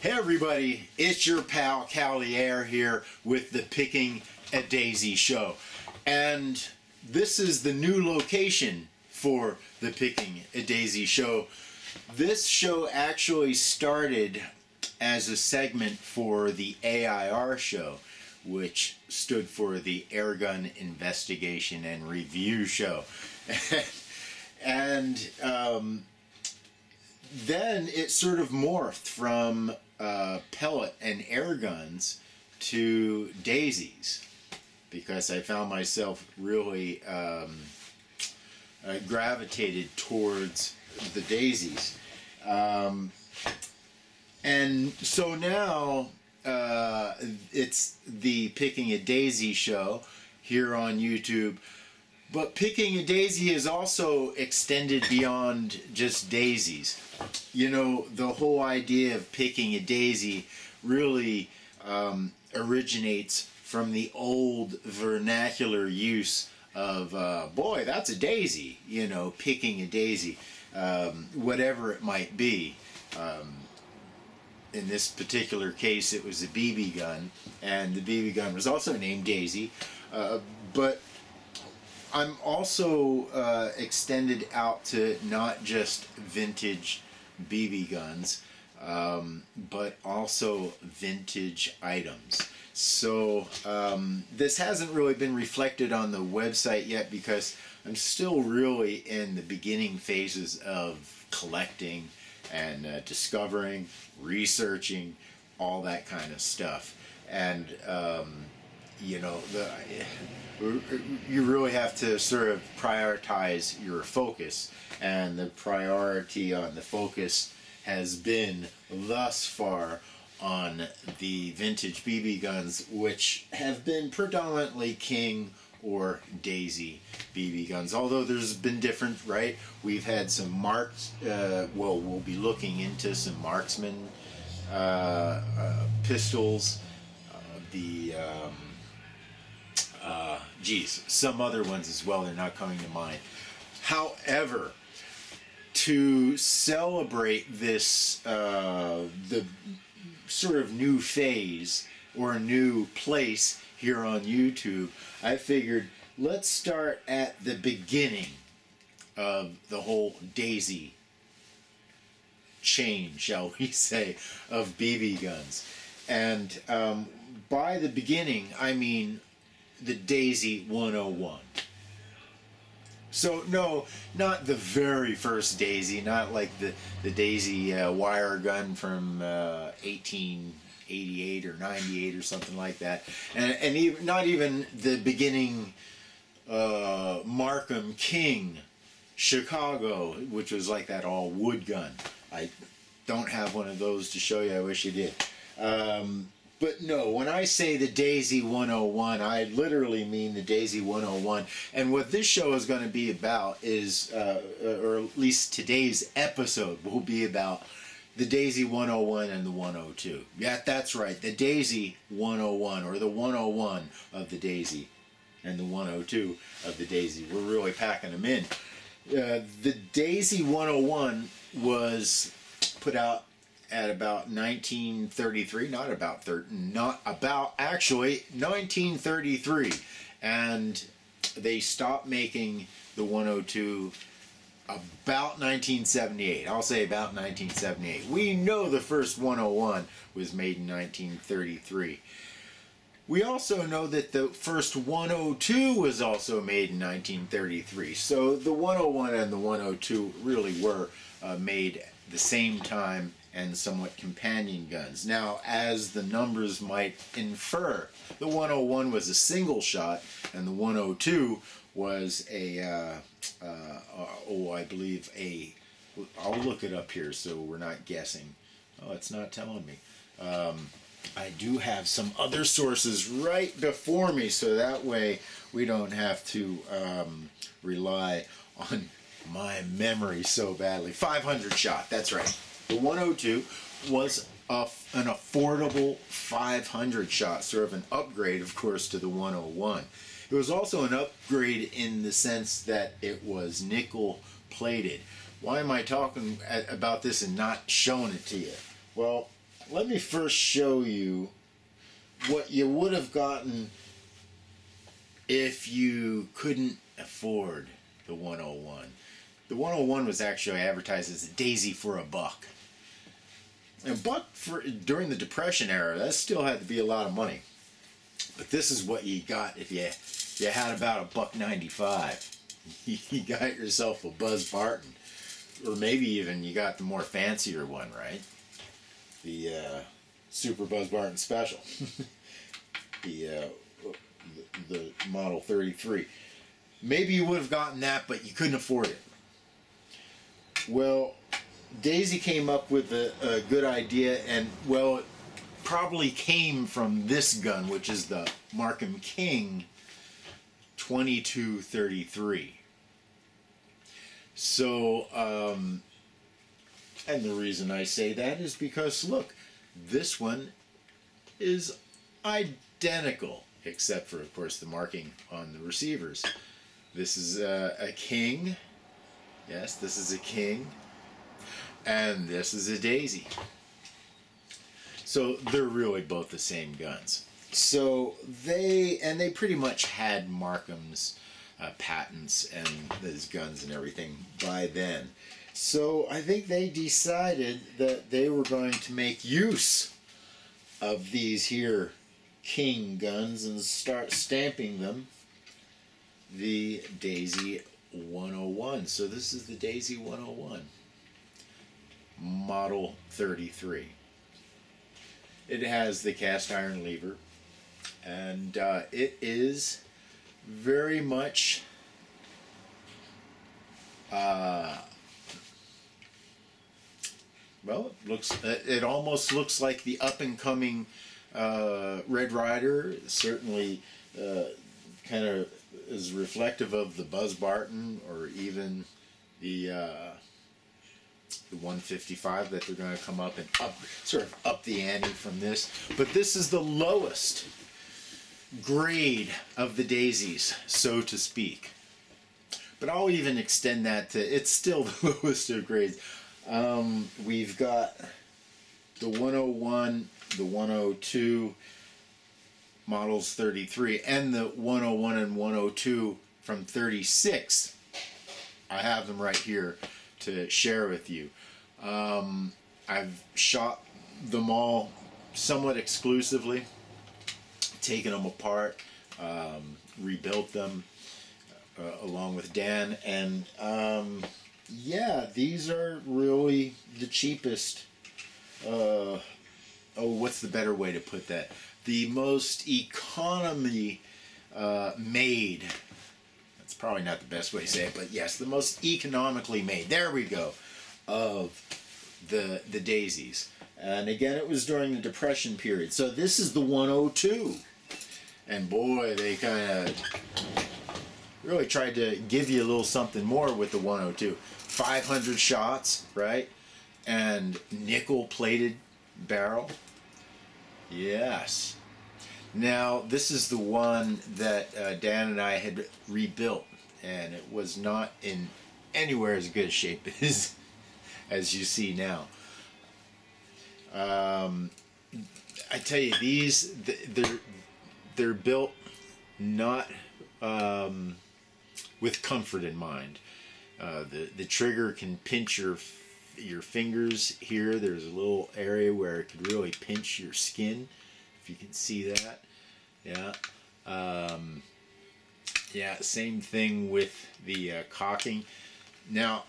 Hey everybody, it's your pal Calier here with the Picking a Daisy show. And this is the new location for the Picking a Daisy show. This show actually started as a segment for the AIR show, which stood for the Airgun Investigation and Review Show. and then it sort of morphed from pellet and air guns to daisies, because I found myself really gravitated towards the daisies. And so now it's the Picking a Daisy show here on YouTube. But Picking a Daisy is also extended beyond just daisies. You know, the whole idea of picking a daisy really originates from the old vernacular use of, boy, that's a daisy, you know, picking a daisy, whatever it might be. In this particular case, it was a BB gun, and the BB gun was also named Daisy, but I'm also extended out to not just vintage BB guns, but also vintage items. So this hasn't really been reflected on the website yet, because I'm still really in the beginning phases of collecting and discovering, researching, all that kind of stuff. And you know, you really have to sort of prioritize your focus, and the priority on the focus has been thus far on the vintage BB guns, which have been predominantly King or Daisy BB guns, although there's been different, right? We've had some marked, well, we'll be looking into some marksman pistols, some other ones as well. They're not coming to mind. However, to celebrate this, the sort of new phase or a new place here on YouTube, I figured let's start at the beginning of the whole Daisy chain, shall we say, of BB guns. And by the beginning, I mean the Daisy 101. So no, not the very first Daisy, not like the Daisy wire gun from 1888 or 98 or something like that, and even, not even the beginning Markham King Chicago, which was like that all wood gun. I don't have one of those to show you. I wish you did. But no, when I say the Daisy 101, I literally mean the Daisy 101. And what this show is going to be about is, or at least today's episode will be about the Daisy 101 and the 102. Yeah, that's right, the Daisy 101, or the 101 of the Daisy and the 102 of the Daisy. We're really packing them in. The Daisy 101 was put out at about 1933, actually 1933, and they stopped making the 102 about 1978. I'll say about 1978. We know the first 101 was made in 1933. We also know that the first 102 was also made in 1933. So the 101 and the 102 really were made at the same time, and somewhat companion guns. Now, as the numbers might infer, the 101 was a single shot, and the 102 was I believe I'll look it up here so we're not guessing. Oh, it's not telling me. I do have some other sources right before me, so that way we don't have to rely on my memory so badly. 500 shot, that's right. The 102 was an affordable 500 shot, sort of an upgrade, of course, to the 101. It was also an upgrade in the sense that it was nickel plated. Why am I talking about this and not showing it to you? Well, let me first show you what you would have gotten if you couldn't afford the 101. The 101 was actually advertised as a daisy for $1. And $1 for during the Depression era, that still had to be a lot of money. But this is what you got if you had about $1.95. You got yourself a Buzz Barton, or maybe even you got the more fancier one, right? The Super Buzz Barton Special, the Model 33. Maybe you would have gotten that, but you couldn't afford it. Well, Daisy came up with a good idea, and well, it probably came from this gun, which is the Markham King 2233. So, and the reason I say that is because, look, this one is identical, except for, of course, the marking on the receivers. This is a King. Yes, this is a King. And this is a Daisy. So they're really both the same guns. So they pretty much had Markham's patents and those guns and everything by then. So I think they decided that they were going to make use of these here King guns and start stamping them the Daisy 101. So this is the Daisy 101, Model 33. It has the cast iron lever, and it is very much well, it almost looks like the up and coming Red Ryder. Certainly kind of is reflective of the Buzz Barton, or even the 155 that they're going to come up and up the ante from this. But this is the lowest grade of the daisies, so to speak. But I'll even extend that to, it's still the lowest of grades. We've got the 101, the 102, models 33, and the 101 and 102 from 36. I have them right here to share with you. I've shot them all somewhat exclusively, taken them apart, rebuilt them along with Dan, and yeah, these are really the cheapest. What's the better way to put that? The most economy made. That's probably not the best way to say it, but yes, the most economically made. There we go. Of the daisies. And again, it was during the Depression period. So this is the 102. And boy, they kind of really tried to give you a little something more with the 102. 500 shots, right? And nickel-plated barrel. Yes. Now, this is the one that Dan and I had rebuilt, and it was not in anywhere as good a shape as you see now. I tell you, these they're built not with comfort in mind. The trigger can pinch your fingers here. There's a little area where it could really pinch your skin, if you can see that. Yeah. Yeah, same thing with the cocking. Now,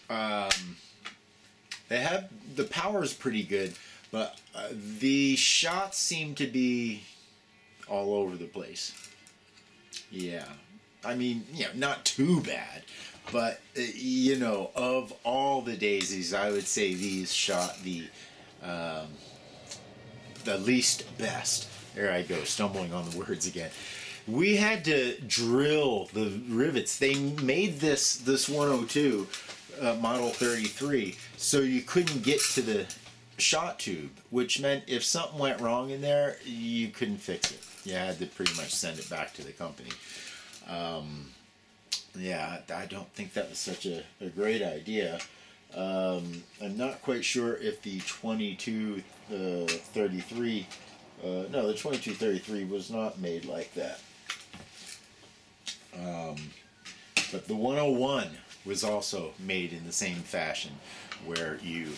they have, the power is pretty good, but the shots seem to be all over the place. Yeah. I mean, not too bad, but of all the daisies, I would say these shot the least best. There I go, stumbling on the words again. We had to drill the rivets. They made this 102 Model 33 so you couldn't get to the shot tube, which meant if something went wrong in there, you couldn't fix it. You had to pretty much send it back to the company. Yeah, I don't think that was such a great idea. I'm not quite sure if the 2233, no, the 2233 was not made like that. But the 101 was also made in the same fashion, where you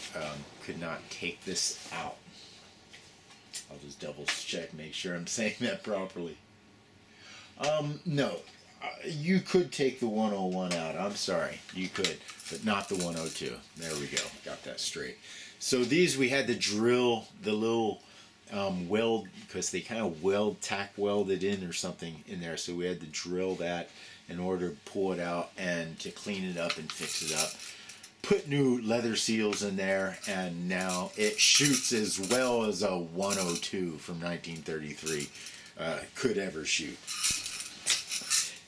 could not take this out. I'll just double check, make sure I'm saying that properly. No, you could take the 101 out. I'm sorry, you could, but not the 102. There we go. Got that straight. So these we had to drill the little weld, because they kind of tack welded in or something in there. So we had to drill that in order to pull it out and to clean it up and fix it up. Put new leather seals in there, and now it shoots as well as a 102 from 1933 could ever shoot.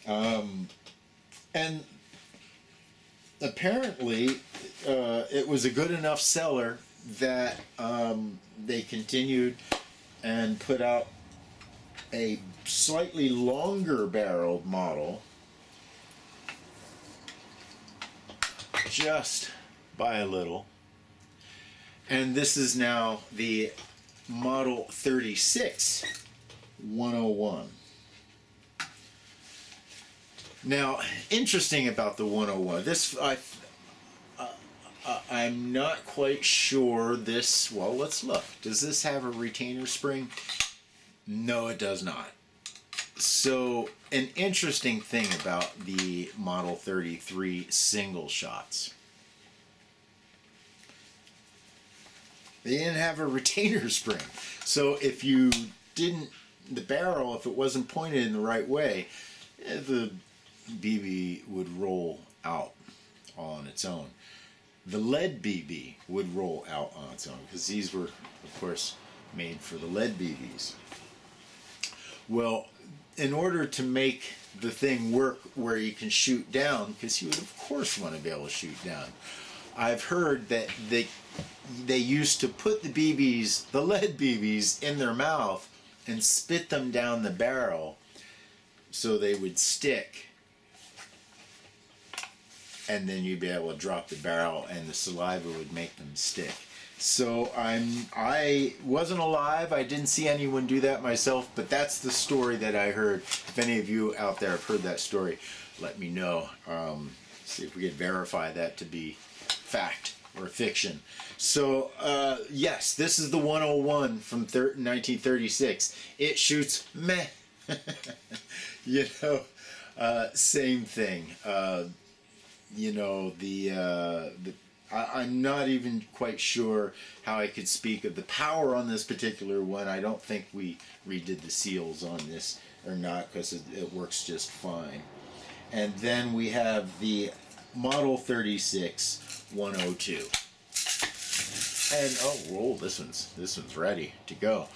And apparently it was a good enough seller that they continued and put out a slightly longer barreled model, just by a little. And this is now the Model 36 101. Now, interesting about the 101, I'm not quite sure this, well, let's look. Does this have a retainer spring? No, it does not. So, an interesting thing about the Model 33 single shots. They didn't have a retainer spring. So if you didn't, the barrel, if it wasn't pointed in the right way, the BB would roll out on its own. The lead BB would roll out on its own, because these were, of course, made for the lead BBs. Well, in order to make the thing work where you can shoot down, because you would of course want to be able to shoot down, I've heard that they used to put the BBs, the lead BBs, in their mouth and spit them down the barrel so they would stick, and then you'd be able to drop the barrel and the saliva would make them stick. So I wasn't alive, I didn't see anyone do that myself, but that's the story that I heard. If any of you out there have heard that story, let me know. See if we can verify that to be fact or fiction. So yes, this is the 101 from 1936. It shoots meh. You know, same thing. You know, I'm not even quite sure how I could speak of the power on this particular one. I don't think we redid the seals on this or not, because it works just fine. And then we have the Model 36 102. And oh, this one's ready to go.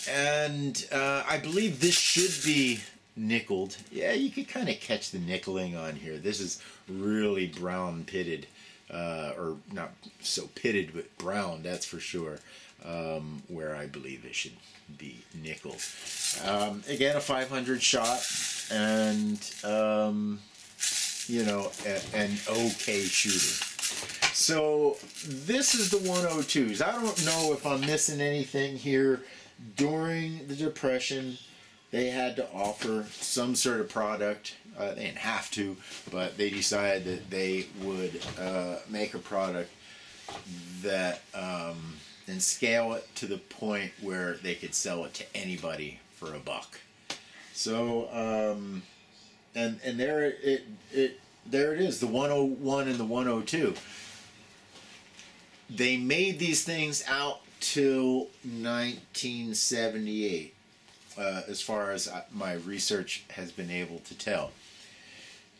And I believe this should be nickeled. Yeah, you could kind of catch the nickeling on here. This is really brown pitted, or not so pitted, but brown, that's for sure, where I believe it should be nickeled. Again, a 500 shot, and you know, an okay shooter. So this is the 102s. I don't know if I'm missing anything here. During the Depression, they had to offer some sort of product. They didn't have to, but they decided that they would make a product that and scale it to the point where they could sell it to anybody for $1. So and there it is, the 101 and the 102. They made these things out till 1978. As far as my research has been able to tell.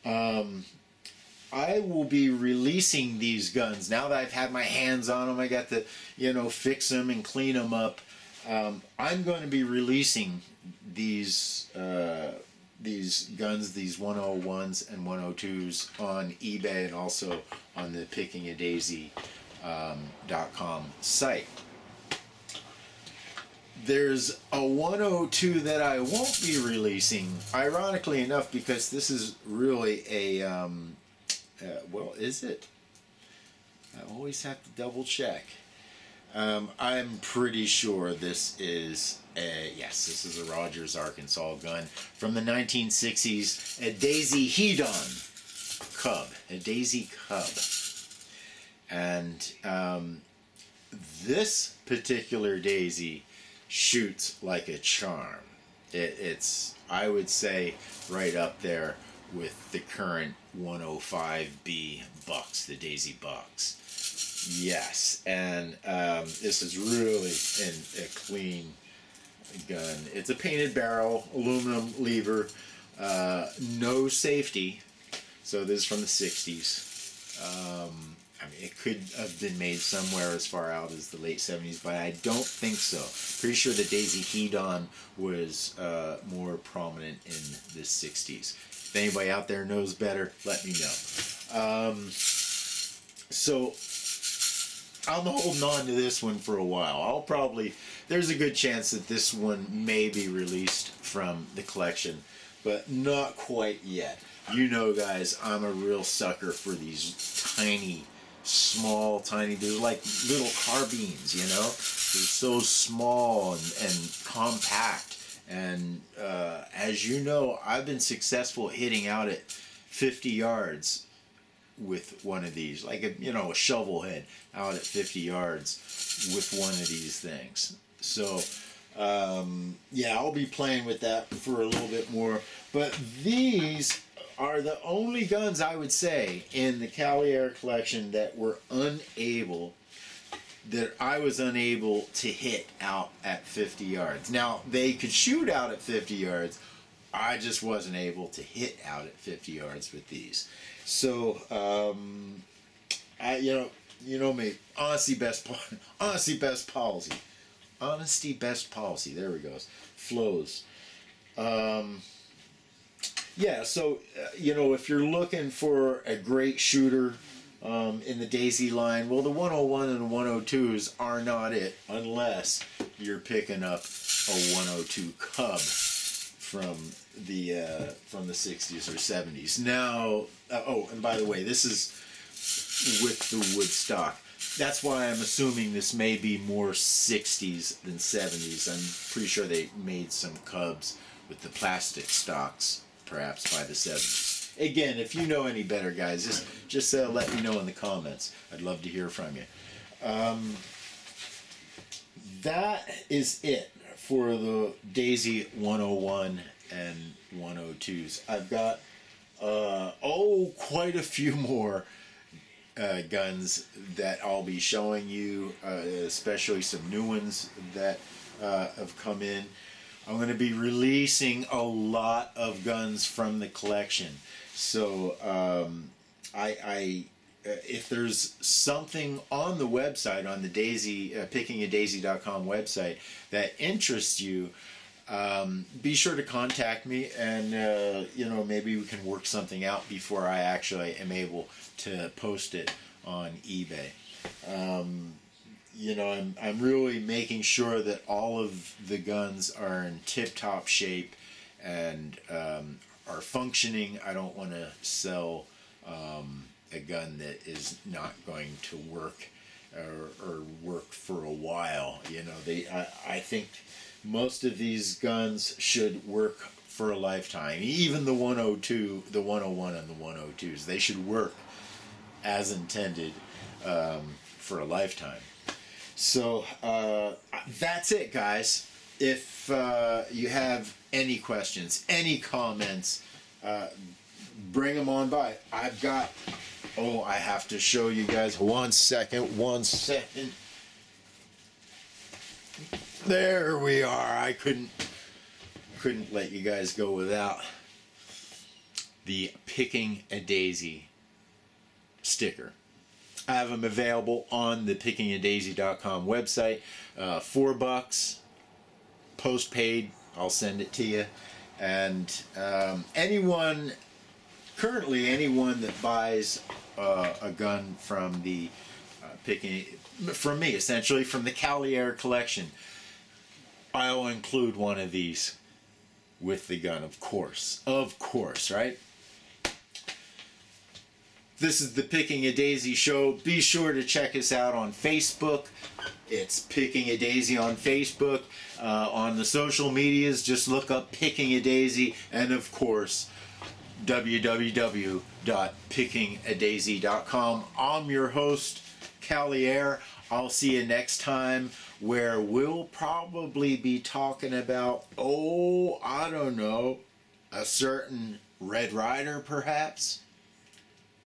I will be releasing these guns now that I've had my hands on them. I got to, fix them and clean them up. I'm going to be releasing these guns, these 101s and 102s on eBay and also on the pickingadaisy.com site. There's a 102 that I won't be releasing, ironically enough, because this is really a, well, is it? I always have to double check. I'm pretty sure this is yes, this is a Rogers, Arkansas gun from the 1960s, a Daisy Hedon Cub, a Daisy Cub. And this particular Daisy shoots like a charm. It's, I would say, right up there with the current 105B Bucks, the Daisy Bucks. Yes, and this is really a clean gun. It's a painted barrel, aluminum lever, no safety. So this is from the 60s. I mean, it could have been made somewhere as far out as the late 70s, but I don't think so. Pretty sure the Daisy Hedon was more prominent in the 60s. If anybody out there knows better, let me know. So I'm holding on to this one for a while. There's a good chance that this one may be released from the collection, but not quite yet. You know, guys, I'm a real sucker for these tiny, they're like little carbines, you know? They're so small and compact. And as you know, I've been successful hitting out at 50 yards with one of these, like a shovel head out at 50 yards with one of these things. So yeah, I'll be playing with that for a little bit more. But these are the only guns, I would say, in the Calier collection that I was unable to hit out at 50 yards. Now, they could shoot out at 50 yards. I just wasn't able to hit out at 50 yards with these. So, you know me. Honesty best policy. Honesty best policy. There we go. Flows. Yeah, so, if you're looking for a great shooter in the Daisy line, well, the 101 and the 102s are not it unless you're picking up a 102 Cub from the 60s or 70s. Now, and by the way, this is with the wood stock. That's why I'm assuming this may be more 60s than 70s. I'm pretty sure they made some Cubs with the plastic stocks, perhaps by the 70s. Again, if you know any better, guys, just let me know in the comments. I'd love to hear from you. That is it for the Daisy 101 and 102s. I've got quite a few more guns that I'll be showing you, especially some new ones that have come in. I'm going to be releasing a lot of guns from the collection. So if there's something on the website, on the Daisy, pickingadaisy.com website that interests you, be sure to contact me, and maybe we can work something out before I actually am able to post it on eBay. I'm really making sure that all of the guns are in tip-top shape and are functioning. I don't want to sell a gun that is not going to work or work for a while. I think most of these guns should work for a lifetime. Even the 102, the 101 and the 102s, they should work as intended for a lifetime. So that's it, guys. If you have any questions, any comments, bring them on by. I have to show you guys. One second. There we are. I couldn't let you guys go without the Picking a Daisy sticker. I have them available on the pickingadaisy.com website. $4, post-paid. I'll send it to you. And anyone that buys a gun from the from me, essentially from the Calier collection, I'll include one of these with the gun, of course, right? This is the Picking a Daisy show. Be sure to check us out on Facebook. It's Picking a Daisy on Facebook. On the social medias, just look up Picking a Daisy. And of course, www.pickingadaisy.com. I'm your host, Calier. I'll see you next time, where we'll probably be talking about, I don't know, a certain Red Rider, perhaps.